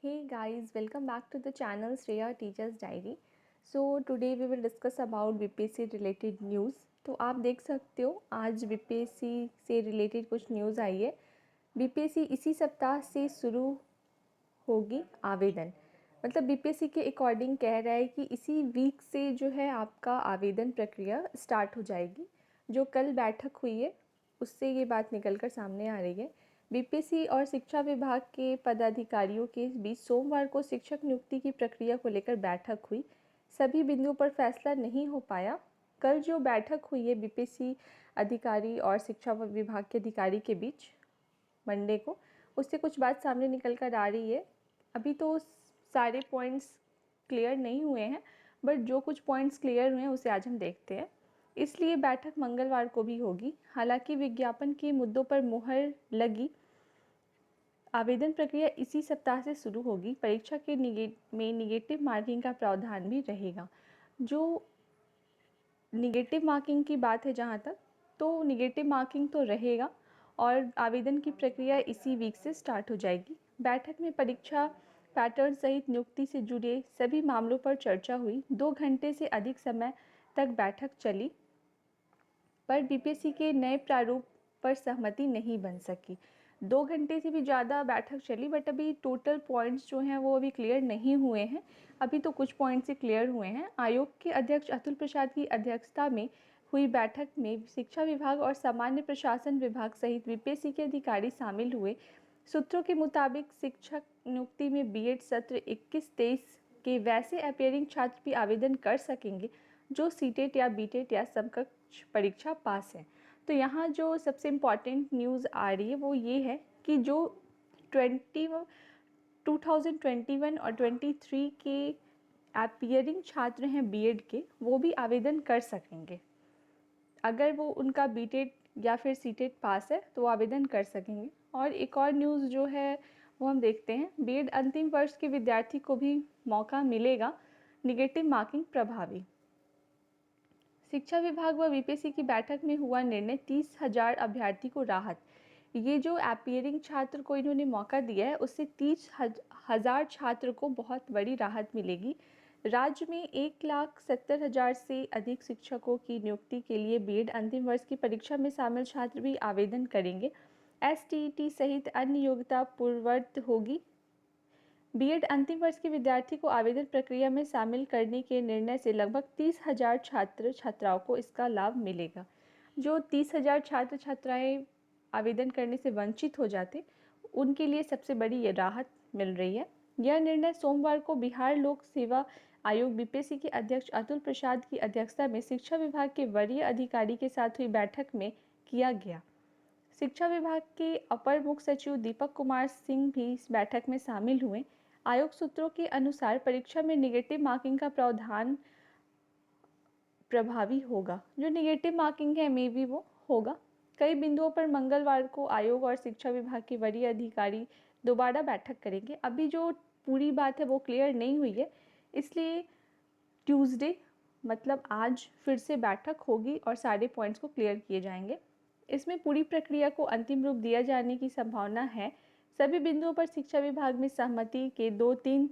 Hey guys, welcome back to the channel Shreya Teachers Diary. So today we will discuss about BPSC related news. तो आप देख सकते हो आज BPSC से रिलेटेड कुछ न्यूज़ आई है। बीपीएससी इसी सप्ताह से शुरू होगी आवेदन। मतलब बीपीएससी के अकॉर्डिंग कह रहा है कि इसी वीक से जो है आपका आवेदन प्रक्रिया स्टार्ट हो जाएगी। जो कल बैठक हुई है उससे ये बात निकल कर सामने आ रही है। बीपीएससी और शिक्षा विभाग के पदाधिकारियों के बीच सोमवार को शिक्षक नियुक्ति की प्रक्रिया को लेकर बैठक हुई। सभी बिंदुओं पर फैसला नहीं हो पाया। कल जो बैठक हुई है बीपीएससी अधिकारी और शिक्षा विभाग के अधिकारी के बीच मंडे को, उससे कुछ बात सामने निकल कर आ रही है। अभी तो सारे पॉइंट्स क्लियर नहीं हुए हैं, बट जो कुछ पॉइंट्स क्लियर हुए हैं उसे आज हम देखते हैं। इसलिए बैठक मंगलवार को भी होगी। हालांकि विज्ञापन के मुद्दों पर मुहर लगी। आवेदन प्रक्रिया इसी सप्ताह से शुरू होगी। परीक्षा के में निगेटिव मार्किंग का प्रावधान भी रहेगा। जो निगेटिव मार्किंग की बात है जहाँ तक, तो निगेटिव मार्किंग तो रहेगा और आवेदन की प्रक्रिया इसी वीक से स्टार्ट हो जाएगी। बैठक में परीक्षा पैटर्न सहित नियुक्ति से जुड़े सभी मामलों पर चर्चा हुई। 2 घंटे से अधिक समय तक बैठक चली, पर बीपीएससी के नए प्रारूप पर सहमति नहीं बन सकी। 2 घंटे से भी ज़्यादा बैठक चली, बट अभी टोटल पॉइंट्स जो हैं वो अभी क्लियर नहीं हुए हैं। अभी तो कुछ पॉइंट्स ही क्लियर हुए हैं। आयोग के अध्यक्ष अतुल प्रसाद की अध्यक्षता में हुई बैठक में शिक्षा विभाग और सामान्य प्रशासन विभाग सहित बीपीएससी के अधिकारी शामिल हुए। सूत्रों के मुताबिक शिक्षक नियुक्ति में बीएड सत्र 21-23 के वैसे अपीयरिंग छात्र भी आवेदन कर सकेंगे जो सीटेट या बीटेट या समकक्ष परीक्षा पास है। तो यहाँ जो सबसे इम्पॉर्टेंट न्यूज़ आ रही है वो ये है कि जो 2021 और 23 के अपीयरिंग छात्र हैं बीएड के, वो भी आवेदन कर सकेंगे। अगर वो उनका बीटेट या फिर सीटेट पास है तो आवेदन कर सकेंगे। और एक और न्यूज़ जो है वो हम देखते हैं। बीएड अंतिम वर्ष के विद्यार्थी को भी मौका मिलेगा, निगेटिव मार्किंग प्रभावी। शिक्षा विभाग व बीपीएससी की बैठक में हुआ निर्णय 30,000 अभ्यर्थी को राहत। ये जो अपीयरिंग छात्र को इन्होंने मौका दिया है उससे 30,000 छात्र को बहुत बड़ी राहत मिलेगी। राज्य में 1,70,000 से अधिक शिक्षकों की नियुक्ति के लिए बीएड अंतिम वर्ष की परीक्षा में शामिल छात्र भी आवेदन करेंगे। एसटीईटी सहित अन्य योग्यता पूर्ववत होगी। बीएड अंतिम वर्ष के विद्यार्थी को आवेदन प्रक्रिया में शामिल करने के निर्णय से लगभग 30,000 छात्र छात्राओं को इसका लाभ मिलेगा। जो 30,000 छात्र छात्राएं आवेदन करने से वंचित हो जाते, उनके लिए सबसे बड़ी ये राहत मिल रही है। यह निर्णय सोमवार को बिहार लोक सेवा आयोग बीपीएससी के अध्यक्ष अतुल प्रसाद की अध्यक्षता में शिक्षा विभाग के वरीय अधिकारी के साथ हुई बैठक में किया गया। शिक्षा विभाग के अपर मुख्य सचिव दीपक कुमार सिंह भी इस बैठक में शामिल हुए। आयोग सूत्रों के अनुसार परीक्षा में निगेटिव मार्किंग का प्रावधान प्रभावी होगा। जो निगेटिव मार्किंग है मे भी वो होगा। कई बिंदुओं पर मंगलवार को आयोग और शिक्षा विभाग के वरीय अधिकारी दोबारा बैठक करेंगे। अभी जो पूरी बात है वो क्लियर नहीं हुई है, इसलिए ट्यूसडे मतलब आज फिर से बैठक होगी और सारे पॉइंट्स को क्लियर किए जाएंगे। इसमें पूरी प्रक्रिया को अंतिम रूप दिया जाने की संभावना है। सभी बिंदुओं पर शिक्षा विभाग में सहमति के 2-3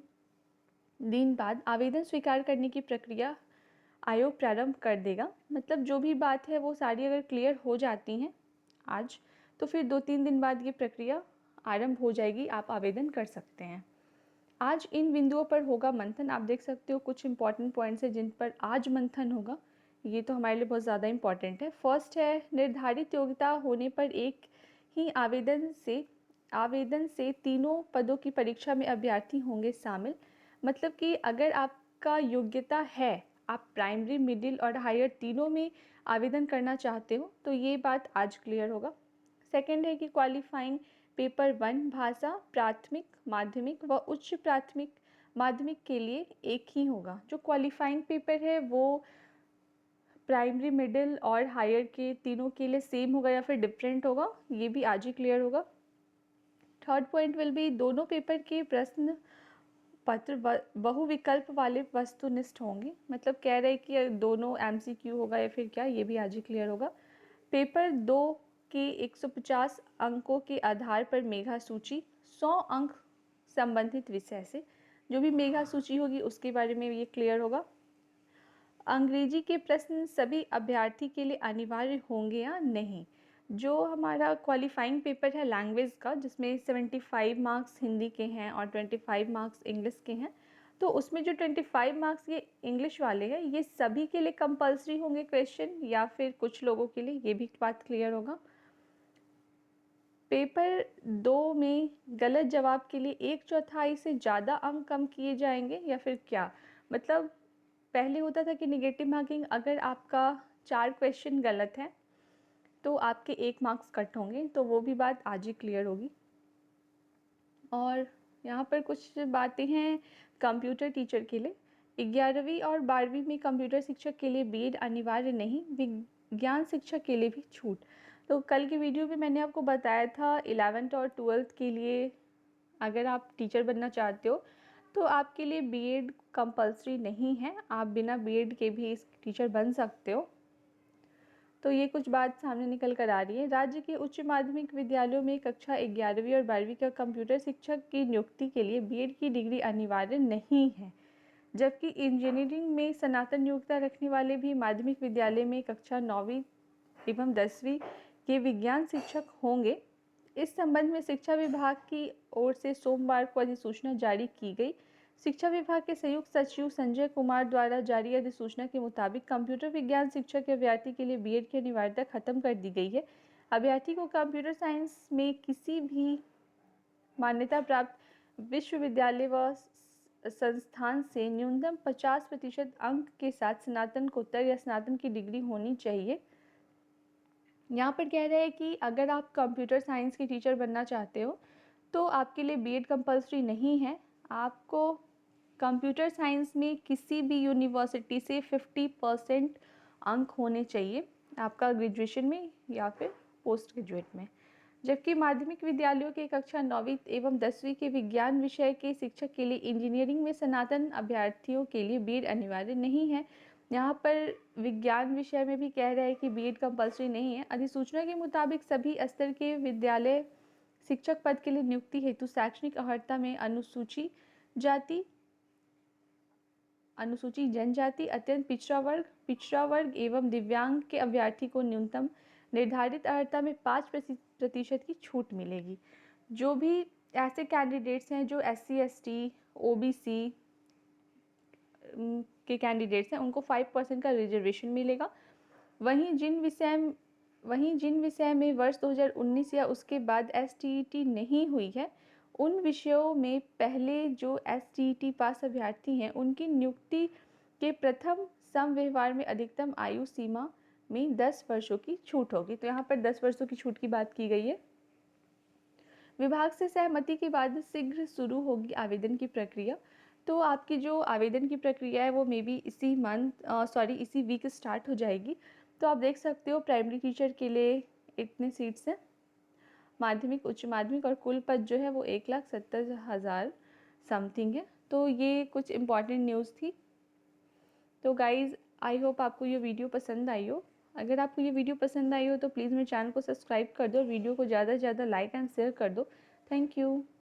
दिन बाद आवेदन स्वीकार करने की प्रक्रिया आयोग प्रारंभ कर देगा। मतलब जो भी बात है वो सारी अगर क्लियर हो जाती हैं आज, तो फिर 2-3 दिन बाद ये प्रक्रिया आरंभ हो जाएगी, आप आवेदन कर सकते हैं। आज इन बिंदुओं पर होगा मंथन। आप देख सकते हो कुछ इंपॉर्टेंट पॉइंट्स हैं जिन पर आज मंथन होगा। ये तो हमारे लिए बहुत ज़्यादा इंपॉर्टेंट है। फर्स्ट है, निर्धारित योग्यता होने पर एक ही आवेदन से तीनों पदों की परीक्षा में अभ्यर्थी होंगे शामिल। मतलब कि अगर आपका योग्यता है, आप प्राइमरी, मिडिल और हायर तीनों में आवेदन करना चाहते हो, तो ये बात आज क्लियर होगा। सेकेंड है कि क्वालिफाइंग पेपर 1 भाषा प्राथमिक, माध्यमिक व उच्च प्राथमिक माध्यमिक के लिए एक ही होगा। जो क्वालिफाइंग पेपर है वो प्राइमरी, मिडिल और हायर के तीनों के लिए सेम होगा या फिर डिफरेंट होगा, ये भी आज ही क्लियर होगा। थर्ड पॉइंट विल बी दोनों पेपर के प्रश्न पत्र बहुविकल्प वाले वस्तुनिष्ठ होंगे। मतलब कह रहे हैं कि दोनों एमसीक्यू होगा या फिर क्या, ये भी आज ही क्लियर होगा। पेपर 2 के 150 अंकों के आधार पर मेधा सूची 100 अंक संबंधित विषय से। जो भी मेगा सूची होगी उसके बारे में ये क्लियर होगा। अंग्रेजी के प्रश्न सभी अभ्यर्थी के लिए अनिवार्य होंगे या नहीं। जो हमारा क्वालिफाइंग पेपर है लैंग्वेज का, जिसमें 75 मार्क्स हिंदी के हैं और 25 मार्क्स इंग्लिश के हैं, तो उसमें जो 25 मार्क्स ये इंग्लिश वाले हैं, ये सभी के लिए कंपलसरी होंगे क्वेश्चन या फिर कुछ लोगों के लिए, ये भी बात क्लियर होगा। पेपर 2 में गलत जवाब के लिए 1/4 से ज़्यादा अंक कम किए जाएंगे या फिर क्या। मतलब पहले होता था कि निगेटिव मार्किंग, अगर आपका 4 क्वेश्चन गलत है तो आपके 1 मार्क्स कट होंगे, तो वो भी बात आज ही क्लियर होगी। और यहाँ पर कुछ बातें हैं कंप्यूटर टीचर के लिए। 11वीं और 12वीं में कंप्यूटर शिक्षक के लिए बीएड अनिवार्य नहीं, विज्ञान शिक्षक के लिए भी छूट। तो कल की वीडियो में मैंने आपको बताया था 11th और 12th के लिए अगर आप टीचर बनना चाहते हो तो आपके लिए बीएड कंपलसरी नहीं है, आप बिना बीएड के भी इस टीचर बन सकते हो। तो ये कुछ बात सामने निकल कर आ रही है। राज्य के उच्च माध्यमिक विद्यालयों में कक्षा 11वीं और 12वीं का कंप्यूटर शिक्षक की नियुक्ति के लिए बीएड की डिग्री अनिवार्य नहीं है, जबकि इंजीनियरिंग में स्नातक योग्यता रखने वाले भी माध्यमिक विद्यालय में कक्षा 9वीं एवं 10वीं के विज्ञान शिक्षक होंगे। इस संबंध में शिक्षा विभाग की ओर से सोमवार को अधिसूचना जारी की गई। शिक्षा विभाग के संयुक्त सचिव संजय कुमार द्वारा जारी अधिसूचना के मुताबिक कंप्यूटर विज्ञान शिक्षक के अभ्यर्थी के लिए बीएड की अनिवार्यता खत्म कर दी गई है। अभ्यर्थी को कंप्यूटर साइंस में किसी भी मान्यता प्राप्त विश्वविद्यालय व संस्थान से न्यूनतम 50% अंक के साथ स्नातकोत्तर या स्नातक की डिग्री होनी चाहिए। यहाँ पर कह रहे हैं कि अगर आप कंप्यूटर साइंस के टीचर बनना चाहते हो तो आपके लिए बीएड कंपलसरी नहीं है। आपको कंप्यूटर साइंस में किसी भी यूनिवर्सिटी से 50% अंक होने चाहिए, आपका ग्रेजुएशन में या फिर पोस्ट ग्रेजुएट में। जबकि माध्यमिक विद्यालयों के कक्षा 9वीं एवं 10वीं के विज्ञान विषय के शिक्षक के लिए इंजीनियरिंग में स्नातक अभ्यर्थियों के लिए बीएड अनिवार्य नहीं है। यहाँ पर विज्ञान विषय में भी कह रहा है कि बीएड कंपलसरी नहीं है। अधिसूचना के मुताबिक सभी स्तर के विद्यालय शिक्षक पद के लिए नियुक्ति हेतु शैक्षणिक अर्हता में अनुसूची जाति, अनुसूचित जनजाति, अत्यंत पिछड़ा वर्ग एवं दिव्यांग के अभ्यर्थी को न्यूनतम निर्धारित अर्हता में 5% की छूट मिलेगी। जो भी ऐसे कैंडिडेट्स हैं जो SC ST OBC के कैंडिडेट्स हैं उनको 5% का रिजर्वेशन मिलेगा। वहीं जिन विषय में वर्ष 2019 या उसके बाद STET नहीं हुई है, उन विषयों में पहले जो STET पास अभ्यर्थी हैं उनकी नियुक्ति के प्रथम समव्यवहार में अधिकतम आयु सीमा में 10 वर्षों की छूट होगी। तो यहाँ पर 10 वर्षों की छूट की बात की गई है। विभाग से सहमति के बाद शीघ्र शुरू होगी आवेदन की प्रक्रिया। तो आपकी जो आवेदन की प्रक्रिया है वो मे बी इसी वीक स्टार्ट हो जाएगी। तो आप देख सकते हो प्राइमरी टीचर के लिए इतने सीट्स हैं, माध्यमिक उच्च माध्यमिक और कुल पद जो है वो 1,70,000 समथिंग है। तो ये कुछ इम्पॉर्टेंट न्यूज़ थी। तो गाइज़ आई होप आपको ये वीडियो पसंद आई हो। अगर आपको ये वीडियो पसंद आई हो तो प्लीज़ मेरे चैनल को सब्सक्राइब कर दो और वीडियो को ज़्यादा से ज़्यादा लाइक एंड शेयर कर दो। Thank you.